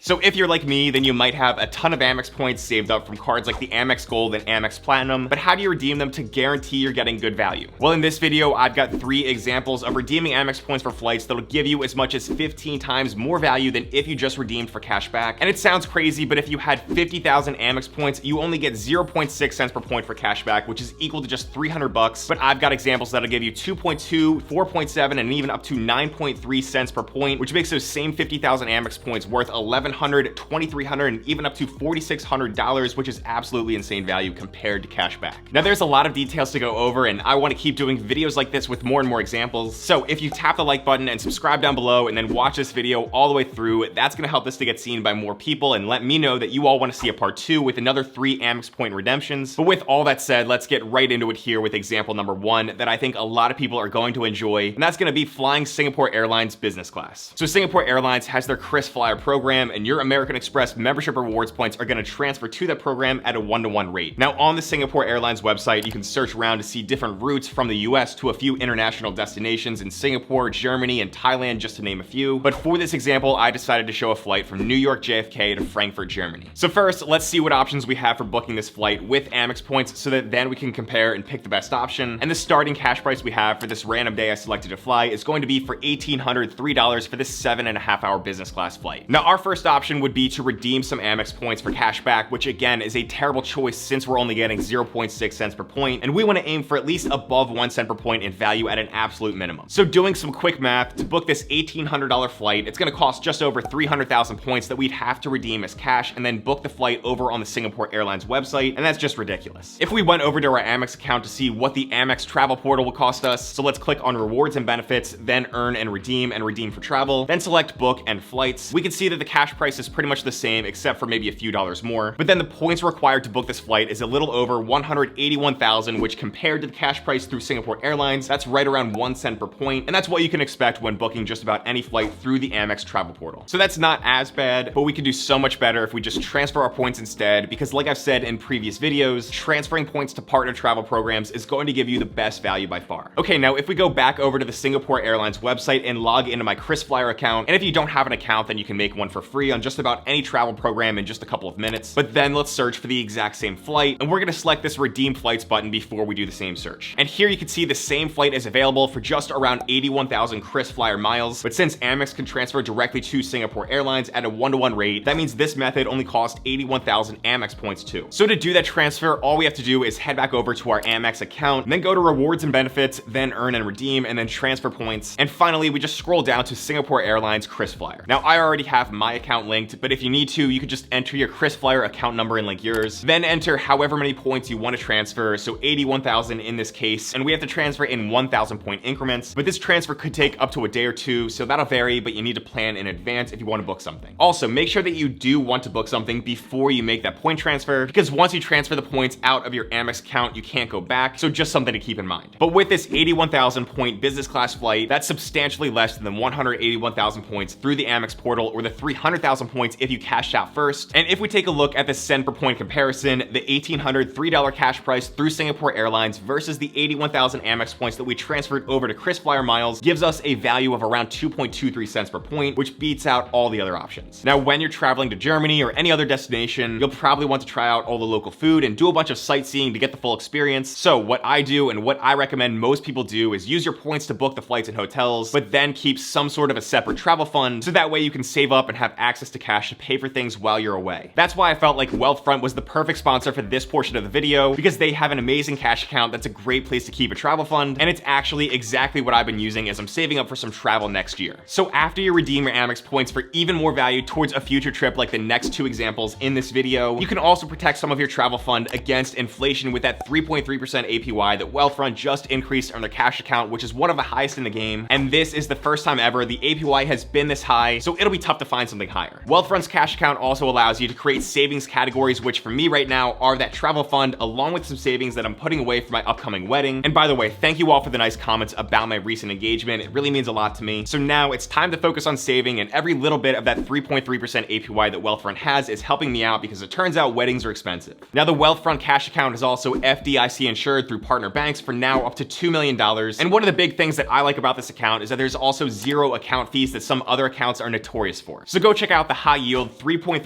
So if you're like me, then you might have a ton of Amex points saved up from cards like the Amex Gold and Amex Platinum, but how do you redeem them to guarantee you're getting good value? Well, in this video, I've got 3 examples of redeeming Amex points for flights that'll give you as much as 15 times more value than if you just redeemed for cash back. And it sounds crazy, but if you had 50,000 Amex points, you only get 0.6 cents per point for cash back, which is equal to just $300. But I've got examples that'll give you 2.2, 4.7, and even up to 9.3 cents per point, which makes those same 50,000 Amex points worth $1,100, $2,300, and even up to $4,600, which is absolutely insane value compared to cash back. Now, there's a lot of details to go over, and I want to keep doing videos like this with more and more examples. So if you tap the like button and subscribe down below and then watch this video all the way through, that's going to help this to get seen by more people and let me know that you all want to see a part 2 with another 3 Amex point redemptions. But with all that said, let's get right into it here with example number 1 that I think a lot of people are going to enjoy, and that's going to be flying Singapore Airlines business class. So Singapore Airlines has their KrisFlyer program, and your American Express membership rewards points are going to transfer to that program at a 1-to-1 rate. Now, on the Singapore Airlines website, you can search around to see different routes from the US to a few international destinations in Singapore, Germany, and Thailand, just to name a few. But for this example, I decided to show a flight from New York JFK to Frankfurt, Germany. So first, let's see what options we have for booking this flight with Amex points so that then we can compare and pick the best option. And the starting cash price we have for this random day I selected to fly is going to be for $1,803 for this 7.5-hour business class flight. Now, our first option would be to redeem some Amex points for cash back, which again is a terrible choice since we're only getting 0.6 cents per point, and we want to aim for at least above 1 cent per point in value at an absolute minimum. So doing some quick math, to book this $1,800 flight, it's going to cost just over 300,000 points that we'd have to redeem as cash and then book the flight over on the Singapore Airlines website, and that's just ridiculous. If we went over to our Amex account to see what the Amex travel portal will cost us, so let's click on rewards and benefits, then earn and redeem for travel, then select book and flights, we can see that the cash price is pretty much the same except for maybe a few dollars more, but then the points required to book this flight is a little over 181,000, which compared to the cash price through Singapore Airlines, that's right around 1 cent per point, and that's what you can expect when booking just about any flight through the Amex travel portal. So that's not as bad, but we could do so much better if we just transfer our points instead, because like I've said in previous videos, transferring points to partner travel programs is going to give you the best value by far. Okay, now if we go back over to the Singapore Airlines website and log into my KrisFlyer account, and if you don't have an account, then you can make one for free on just about any travel program in just a couple of minutes. But then let's search for the exact same flight, and we're gonna select this redeem flights button before we do the same search. And here you can see the same flight is available for just around 81,000 KrisFlyer miles, but since Amex can transfer directly to Singapore Airlines at a 1-to-1 rate, that means this method only cost 81,000 Amex points too. So to do that transfer, all we have to do is head back over to our Amex account, and then go to rewards and benefits, then earn and redeem, and then transfer points. And finally, we just scroll down to Singapore Airlines KrisFlyer. Now, I already have my account linked, but if you need to, you could just enter your KrisFlyer account number and link yours, then enter however many points you want to transfer, so 81,000 in this case, and we have to transfer in 1,000 point increments, but this transfer could take up to a day or two, so that'll vary, but you need to plan in advance if you want to book something. Also, make sure that you do want to book something before you make that point transfer, because once you transfer the points out of your Amex account, you can't go back, so just something to keep in mind. But with this 81,000 point business class flight, that's substantially less than 181,000 points through the Amex portal, or the 300,000 points if you cashed out first. And if we take a look at the cent per point comparison, the $1,803 cash price through Singapore Airlines versus the 81,000 Amex points that we transferred over to KrisFlyer miles gives us a value of around 2.23 cents per point, which beats out all the other options. Now, when you're traveling to Germany or any other destination, you'll probably want to try out all the local food and do a bunch of sightseeing to get the full experience. So what I do and what I recommend most people do is use your points to book the flights and hotels, but then keep some sort of a separate travel fund so that way you can save up and have access to cash to pay for things while you're away. That's why I felt like Wealthfront was the perfect sponsor for this portion of the video, because they have an amazing cash account that's a great place to keep a travel fund, and it's actually exactly what I've been using as I'm saving up for some travel next year. So after you redeem your Amex points for even more value towards a future trip like the next 2 examples in this video, you can also protect some of your travel fund against inflation with that 3.3% APY that Wealthfront just increased on their cash account, which is one of the highest in the game, and this is the first time ever the APY has been this high, so it'll be tough to find something higher. Wealthfront's cash account also allows you to create savings categories, which for me right now are that travel fund along with some savings that I'm putting away for my upcoming wedding. And by the way, thank you all for the nice comments about my recent engagement. It really means a lot to me. So now it's time to focus on saving, and every little bit of that 3.3% APY that Wealthfront has is helping me out, because it turns out weddings are expensive. Now, the Wealthfront cash account is also FDIC insured through partner banks for now up to $2 million. And one of the big things that I like about this account is that there's also 0 account fees that some other accounts are notorious for. So go check out out the high yield 3.3%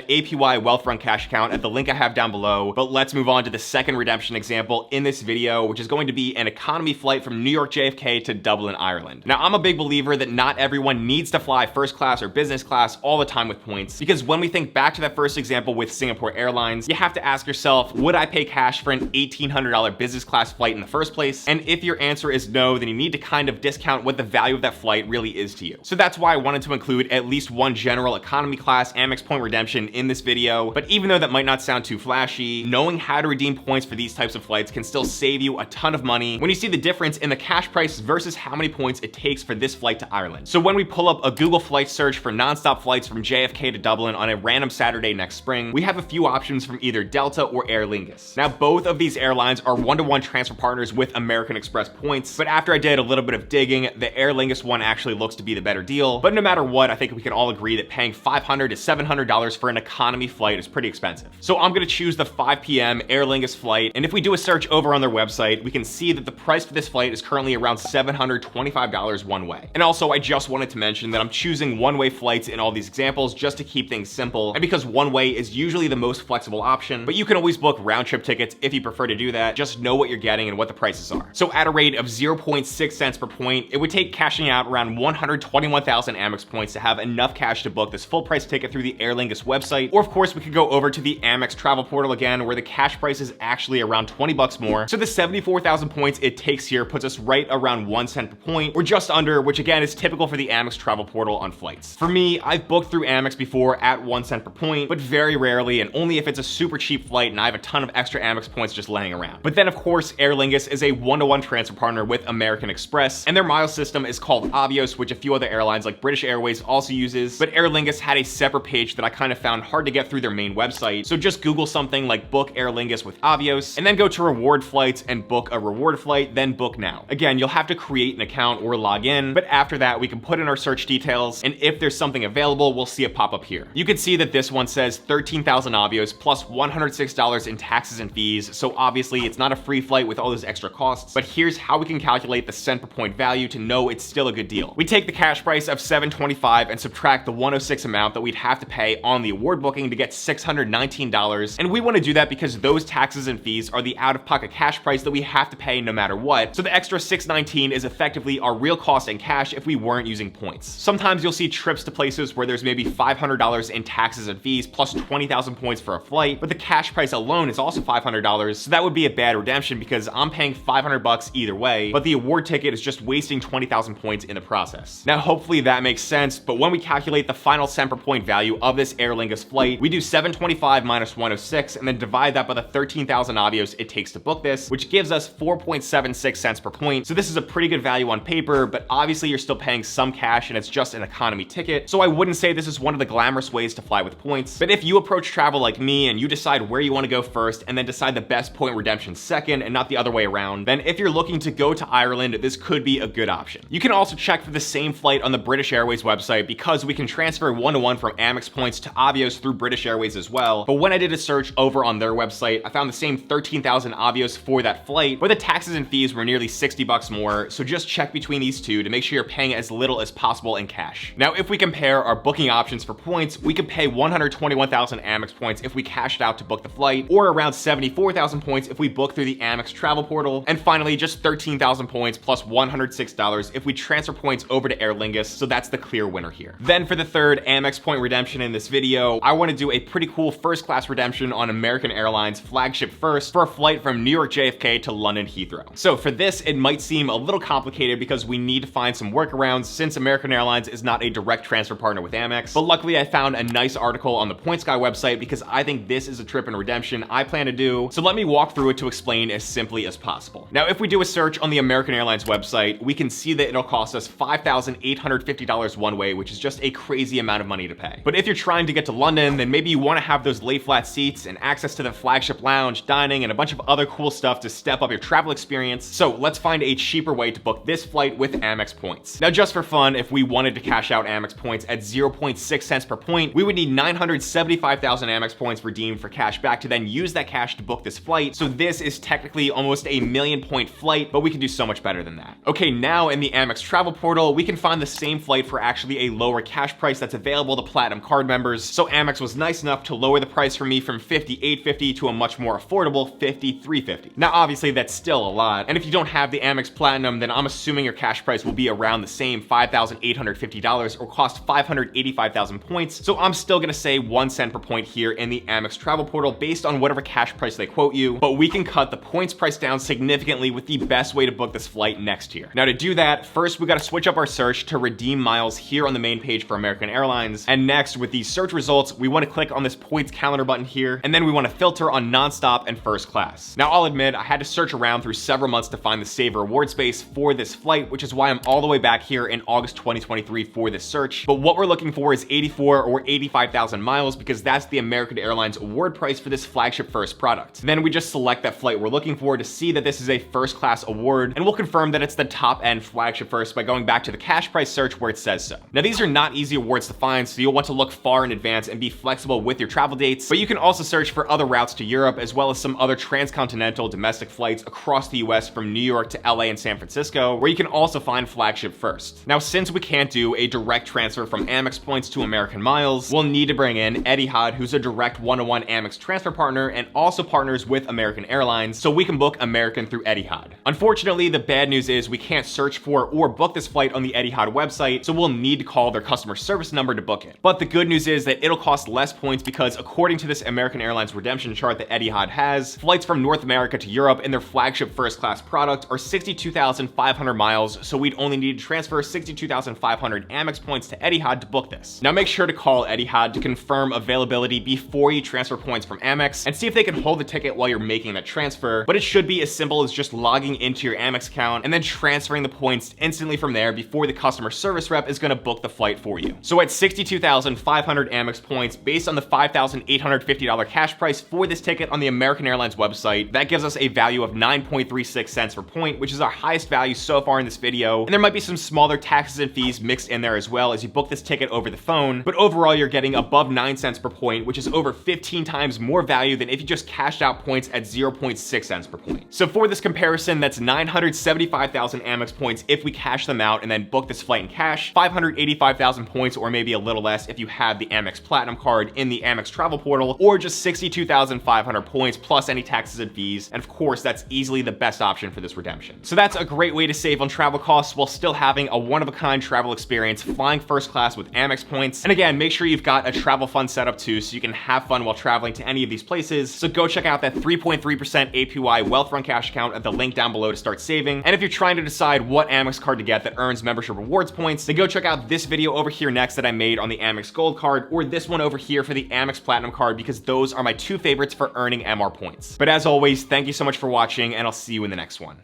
APY Wealthfront cash account at the link I have down below. But let's move on to the second redemption example in this video, which is going to be an economy flight from New York JFK to Dublin, Ireland. Now, I'm a big believer that not everyone needs to fly first class or business class all the time with points, because when we think back to that first example with Singapore Airlines, you have to ask yourself, would I pay cash for an $1,800 business class flight in the first place? And if your answer is no, then you need to kind of discount what the value of that flight really is to you. So that's why I wanted to include at least one general economy class Amex point redemption in this video. But even though that might not sound too flashy, knowing how to redeem points for these types of flights can still save you a ton of money when you see the difference in the cash price versus how many points it takes for this flight to Ireland. So when we pull up a Google flight search for nonstop flights from JFK to Dublin on a random Saturday next spring, we have a few options from either Delta or Aer Lingus. Now, both of these airlines are one-to-one transfer partners with American Express points, but after I did a little bit of digging, the Aer Lingus one actually looks to be the better deal. But no matter what, I think we can all agree that paying $500 to $700 for an economy flight is pretty expensive. So I'm gonna choose the 5 p.m. Aer Lingus flight, and if we do a search over on their website, we can see that the price for this flight is currently around $725 one way. And also, I just wanted to mention that I'm choosing one-way flights in all these examples just to keep things simple, and because one-way is usually the most flexible option, but you can always book round-trip tickets if you prefer to do that. Just know what you're getting and what the prices are. So at a rate of 0.6 cents per point, it would take cashing out around 121,000 Amex points to have enough cash to book this full price ticket through the Aer Lingus website. Or of course, we could go over to the Amex travel portal again, where the cash price is actually around 20 bucks more. So the 74,000 points it takes here puts us right around 1 cent per point, or just under, which again is typical for the Amex travel portal on flights. For me, I've booked through Amex before at 1 cent per point, but very rarely, and only if it's a super cheap flight and I have a ton of extra Amex points just laying around. But then of course, Aer Lingus is a one-to-one transfer partner with American Express, and their miles system is called Avios, which a few other airlines like British Airways also uses. But Aer Lingus had a separate page that I kind of found hard to get through their main website. So just Google something like book Aer Lingus with Avios, and then go to reward flights and book a reward flight, then book now. Again, you'll have to create an account or log in, but after that, we can put in our search details, and if there's something available, we'll see it pop up here. You can see that this one says 13,000 Avios plus $106 in taxes and fees. So obviously it's not a free flight with all those extra costs, but here's how we can calculate the cent per point value to know it's still a good deal. We take the cash price of $725 and subtract the $106 amount that we'd have to pay on the award booking to get $619. And we want to do that because those taxes and fees are the out-of-pocket cash price that we have to pay no matter what. So the extra $619 is effectively our real cost in cash if we weren't using points. Sometimes you'll see trips to places where there's maybe $500 in taxes and fees plus 20,000 points for a flight, but the cash price alone is also $500. So that would be a bad redemption because I'm paying 500 bucks either way, but the award ticket is just wasting 20,000 points in the process. Now, hopefully that makes sense, but when we calculate the final cent per point value of this Aer Lingus flight, we do 725 minus 106 and then divide that by the 13,000 Avios it takes to book this, which gives us 4.76 cents per point. So this is a pretty good value on paper, but obviously you're still paying some cash and it's just an economy ticket. So I wouldn't say this is one of the glamorous ways to fly with points, but if you approach travel like me and you decide where you want to go first and then decide the best point redemption second and not the other way around, then if you're looking to go to Ireland, this could be a good option. You can also check for the same flight on the British Airways website because we can transfer one-to-one from Amex points to Avios through British Airways as well. But when I did a search over on their website, I found the same 13,000 Avios for that flight, but the taxes and fees were nearly 60 bucks more. So just check between these two to make sure you're paying as little as possible in cash. Now, if we compare our booking options for points, we could pay 121,000 Amex points if we cashed out to book the flight, or around 74,000 points if we book through the Amex travel portal, and finally just 13,000 points plus $106 if we transfer points over to Aer Lingus. So that's the clear winner here. Then for the third Amex point redemption in this video, I want to do a pretty cool first class redemption on American Airlines flagship first for a flight from New York JFK to London Heathrow. So for this, it might seem a little complicated because we need to find some workarounds since American Airlines is not a direct transfer partner with Amex. But luckily I found a nice article on the Points Guy website because I think this is a trip and redemption I plan to do. So let me walk through it to explain as simply as possible. Now, if we do a search on the American Airlines website, we can see that it'll cost us $5,850 one way, which is just a crazy amount of money to pay. But if you're trying to get to London, then maybe you want to have those lay flat seats and access to the flagship lounge, dining, and a bunch of other cool stuff to step up your travel experience. So let's find a cheaper way to book this flight with Amex points. Now, just for fun, if we wanted to cash out Amex points at 0.6 cents per point, we would need 975,000 Amex points redeemed for cash back to then use that cash to book this flight. So this is technically almost a 1,000,000 point flight, but we can do so much better than that. Okay, now in the Amex travel portal, we can find the same flight for actually a lower cash price that's that's available to Platinum card members, so Amex was nice enough to lower the price for me from $58.50 to a much more affordable $53.50. Now obviously that's still a lot, and if you don't have the Amex Platinum, then I'm assuming your cash price will be around the same $5,850 or cost 585,000 points, so I'm still gonna say 1 cent per point here in the Amex travel portal based on whatever cash price they quote you, but we can cut the points price down significantly with the best way to book this flight next year. Now to do that, first we gotta switch up our search to redeem miles here on the main page for American Airlines, and next with these search results, we wanna click on this points calendar button here, and then we wanna filter on nonstop and first class. Now I'll admit, I had to search around through several months to find the Save Reward space for this flight, which is why I'm all the way back here in August 2023 for this search, but what we're looking for is 84 or 85,000 miles because that's the American Airlines award price for this flagship first product. Then we just select that flight we're looking for to see that this is a first class award, and we'll confirm that it's the top end flagship first by going back to the cash price search where it says so. Now these are not easy awards to find, so you'll want to look far in advance and be flexible with your travel dates, but you can also search for other routes to Europe as well as some other transcontinental domestic flights across the US from New York to LA and San Francisco, where you can also find flagship first. Now since we can't do a direct transfer from Amex points to American miles, we'll need to bring in Etihad, who's a direct one-to-one Amex transfer partner and also partners with American Airlines, so we can book American through Etihad. Unfortunately, the bad news is we can't search for or book this flight on the Etihad website, so we'll need to call their customer service number to book it. But the good news is that it'll cost less points because according to this American Airlines redemption chart that Etihad has, flights from North America to Europe in their flagship first class product are 62,500 miles, so we'd only need to transfer 62,500 Amex points to Etihad to book this. Now make sure to call Etihad to confirm availability before you transfer points from Amex and see if they can hold the ticket while you're making that transfer, but it should be as simple as just logging into your Amex account and then transferring the points instantly from there before the customer service rep is gonna book the flight for you. So at 62,500 Amex points, based on the $5,850 cash price for this ticket on the American Airlines website, that gives us a value of 9.36 cents per point, which is our highest value so far in this video. And there might be some smaller taxes and fees mixed in there as well as you book this ticket over the phone, but overall you're getting above 9 cents per point, which is over 15 times more value than if you just cashed out points at 0.6 cents per point. So for this comparison, that's 975,000 Amex points if we cash them out and then book this flight in cash, 585,000 points or maybe a little less if you have the Amex Platinum card in the Amex travel portal, or just 62,500 points plus any taxes and fees, and of course that's easily the best option for this redemption. So that's a great way to save on travel costs while still having a one-of-a-kind travel experience flying first class with Amex points. And again, make sure you've got a travel fund set up too so you can have fun while traveling to any of these places. So go check out that 3.3% APY Wealthfront Cash account at the link down below to start saving. And if you're trying to decide what Amex card to get that earns membership rewards points, then go check out this video over here next that I made on the Amex Gold card, or this one over here for the Amex Platinum card, because those are my two favorites for earning MR points. But as always, thank you so much for watching, and I'll see you in the next one.